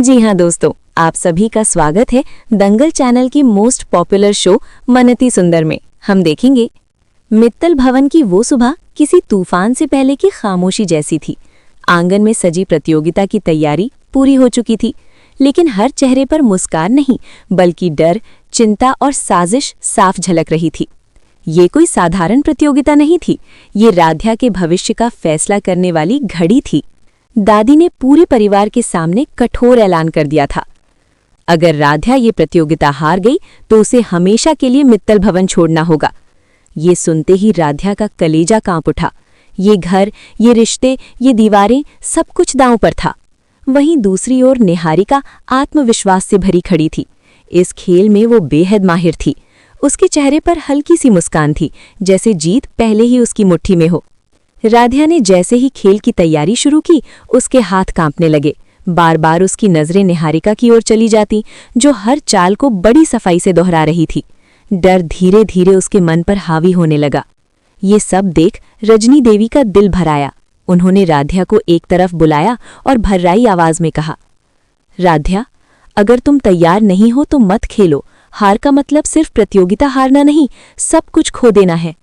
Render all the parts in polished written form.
जी हाँ दोस्तों, आप सभी का स्वागत है दंगल चैनल की मोस्ट पॉपुलर शो मनती सुंदर में। हम देखेंगे मित्तल भवन की वो सुबह किसी तूफान से पहले की खामोशी जैसी थी। आंगन में सजी प्रतियोगिता की तैयारी पूरी हो चुकी थी, लेकिन हर चेहरे पर मुस्कान नहीं बल्कि डर, चिंता और साजिश साफ झलक रही थी। ये कोई साधारण प्रतियोगिता नहीं थी, ये राध्या के भविष्य का फैसला करने वाली घड़ी थी। दादी ने पूरे परिवार के सामने कठोर ऐलान कर दिया था, अगर राध्या ये प्रतियोगिता हार गई तो उसे हमेशा के लिए मित्तल भवन छोड़ना होगा। ये सुनते ही राध्या का कलेजा कांप उठा। ये घर, ये रिश्ते, ये दीवारें, सब कुछ दांव पर था। वहीं दूसरी ओर निहारिका आत्मविश्वास से भरी खड़ी थी। इस खेल में वो बेहद माहिर थी। उसके चेहरे पर हल्की सी मुस्कान थी, जैसे जीत पहले ही उसकी मुट्ठी में हो। राध्या ने जैसे ही खेल की तैयारी शुरू की, उसके हाथ कांपने लगे। बार बार उसकी नजरें निहारिका की ओर चली जाती, जो हर चाल को बड़ी सफाई से दोहरा रही थी। डर धीरे धीरे उसके मन पर हावी होने लगा। ये सब देख रजनी देवी का दिल भर आया। उन्होंने राध्या को एक तरफ बुलाया और भर्राई आवाज में कहा, राध्या, अगर तुम तैयार नहीं हो तो मत खेलो। हार का मतलब सिर्फ प्रतियोगिता हारना नहीं, सब कुछ खो देना है।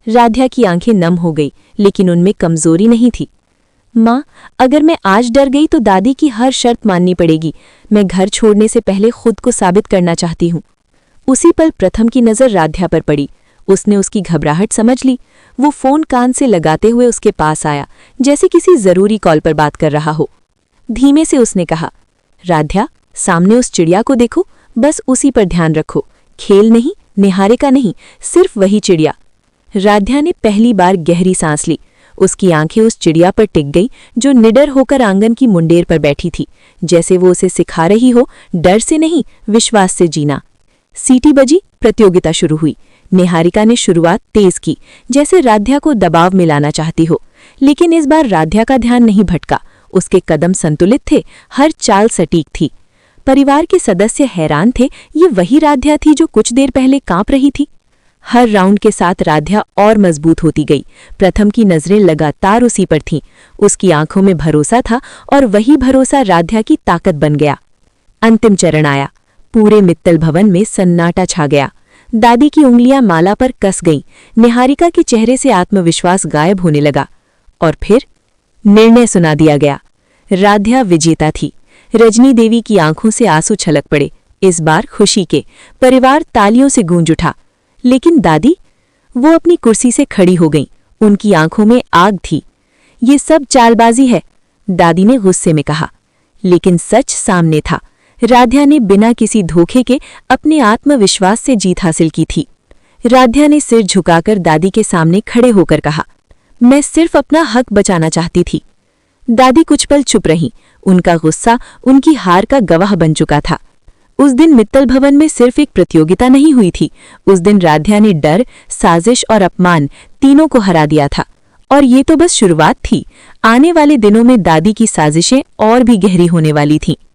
राध्या की आंखें नम हो गई, लेकिन उनमें कमजोरी नहीं थी। माँ, अगर मैं आज डर गई तो दादी की हर शर्त माननी पड़ेगी। मैं घर छोड़ने से पहले खुद को साबित करना चाहती हूँ। उसी पल प्रथम की नज़र राध्या पर पड़ी। उसने उसकी घबराहट समझ ली। वो फोन कान से लगाते हुए उसके पास आया, जैसे किसी जरूरी कॉल पर बात कर रहा हो। धीमे से उसने कहा, राध्या, सामने उस चिड़िया को देखो, बस उसी पर ध्यान रखो। खेल नहीं, निहारिका नहीं, सिर्फ वही चिड़िया। राध्या ने पहली बार गहरी सांस ली। उसकी आंखें उस चिड़िया पर टिक गई, जो निडर होकर आंगन की मुंडेर पर बैठी थी, जैसे वो उसे सिखा रही हो, डर से नहीं, विश्वास से जीना। सीटी बजी, प्रतियोगिता शुरू हुई। निहारिका ने शुरुआत तेज की, जैसे राध्या को दबाव में लाना चाहती हो, लेकिन इस बार राध्या का ध्यान नहीं भटका। उसके कदम संतुलित थे, हर चाल सटीक थी। परिवार के सदस्य हैरान थे, ये वही राध्या थी जो कुछ देर पहले कांप रही थी। हर राउंड के साथ राध्या और मजबूत होती गई। प्रथम की नजरें लगातार उसी पर थीं। उसकी आंखों में भरोसा था और वही भरोसा राध्या की ताकत बन गया। अंतिम चरण आया। पूरे मित्तल भवन में सन्नाटा छा गया। दादी की उंगलियां माला पर कस गईं। निहारिका के चेहरे से आत्मविश्वास गायब होने लगा। और फिर निर्णय सुना दिया गया। राध्या विजेता थी। रजनी देवी की आंखों से आंसू छलक पड़े, इस बार खुशी के। परिवार तालियों से गूंज उठा। लेकिन दादी, वो अपनी कुर्सी से खड़ी हो गईं। उनकी आंखों में आग थी। ये सब चालबाजी है, दादी ने गुस्से में कहा। लेकिन सच सामने था। राध्या ने बिना किसी धोखे के अपने आत्मविश्वास से जीत हासिल की थी। राध्या ने सिर झुकाकर दादी के सामने खड़े होकर कहा, मैं सिर्फ अपना हक बचाना चाहती थी। दादी कुछ पल चुप रहीं। उनका गुस्सा उनकी हार का गवाह बन चुका था। उस दिन मित्तल भवन में सिर्फ एक प्रतियोगिता नहीं हुई थी। उस दिन राध्या ने डर, साजिश और अपमान तीनों को हरा दिया था। और ये तो बस शुरुआत थी। आने वाले दिनों में दादी की साजिशें और भी गहरी होने वाली थीं।